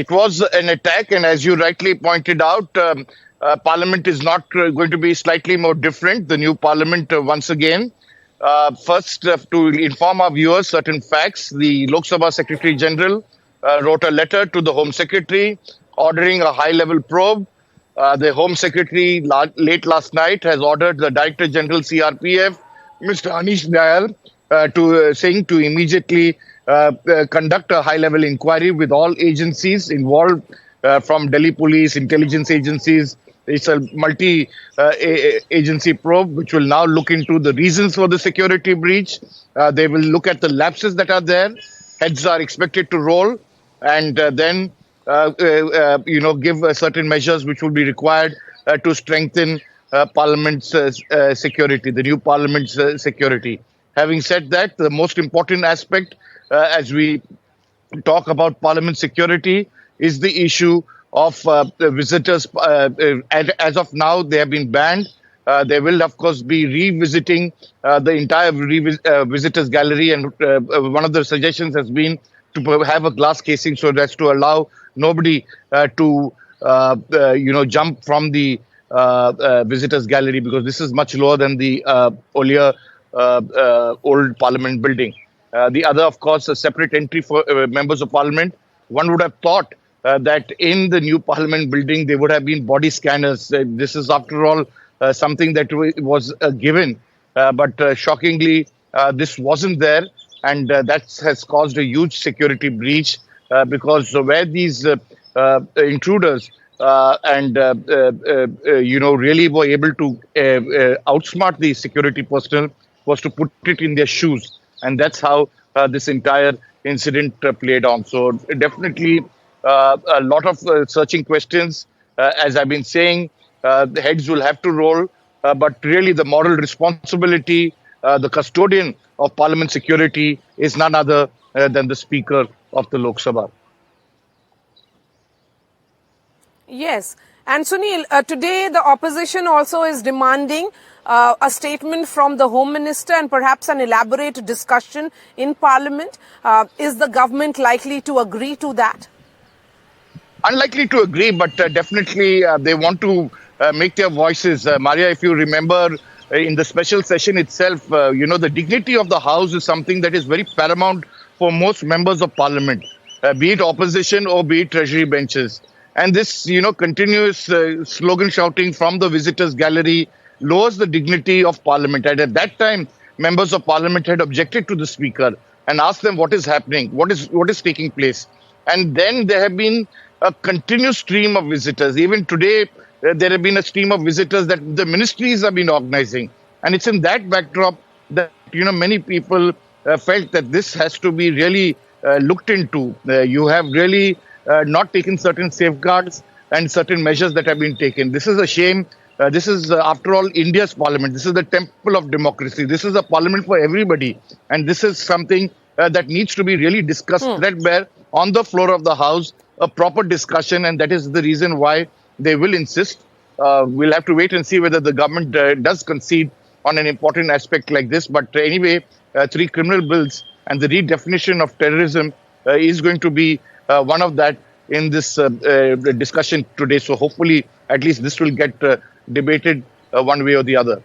It was an attack, and as you rightly pointed out, Parliament is not going to be slightly more different. The new Parliament, once again. First, to inform our viewers certain facts, the Lok Sabha Secretary General wrote a letter to the Home Secretary ordering a high-level probe. The Home Secretary late last night has ordered the Director General CRPF, Mr. Anish Dayal, saying to immediately conduct a high-level inquiry with all agencies involved, from Delhi Police, intelligence agencies. It's a multi-agency probe which will now look into the reasons for the security breach. They will look at the lapses that are there. Heads are expected to roll, and then give certain measures which will be required to strengthen Parliament's security, the new Parliament's security. Having said that, the most important aspect as we talk about Parliament security is the issue of the visitors. As of now, they have been banned. They will, of course, be revisiting the entire visitors gallery. And one of the suggestions has been to have a glass casing so as to allow nobody to jump from the visitors gallery, because this is much lower than the earlier old Parliament building. The other, of course, a separate entry for members of Parliament. One would have thought that in the new Parliament building, there would have been body scanners. This is, after all, something that was given. But shockingly, this wasn't there. And that has caused a huge security breach because where these intruders really were able to outsmart the security personnel was to put it in their shoes. And that's how this entire incident played on. So definitely a lot of searching questions. As I've been saying, the heads will have to roll. But really the moral responsibility, the custodian of Parliament security is none other than the Speaker of the Lok Sabha. Yes. And Sunil, today the opposition also is demanding a statement from the Home Minister and perhaps an elaborate discussion in Parliament. Is the government likely to agree to that? Unlikely to agree, but definitely they want to make their voices. Maria, if you remember, in the special session itself, the dignity of the House is something that is very paramount for most members of Parliament, be it opposition or be it Treasury benches. And this, continuous slogan shouting from the visitors gallery lowers the dignity of Parliament. And at that time, members of Parliament had objected to the Speaker and asked them what is happening, what is taking place. And then there have been a continuous stream of visitors. Even today, there have been a stream of visitors that the ministries have been organizing. And it's in that backdrop that, many people felt that this has to be really looked into. You have really not taken certain safeguards and certain measures that have been taken. This is a shame. This is, after all, India's parliament. This is the temple of democracy. This is a parliament for everybody. And this is something that needs to be really discussed threadbare on the floor of the House, a proper discussion. And that is the reason why they will insist. We'll have to wait and see whether the government does concede on an important aspect like this. But anyway, 3 criminal bills and the redefinition of terrorism is going to be one of that in this discussion today. So hopefully, at least this will get debated one way or the other.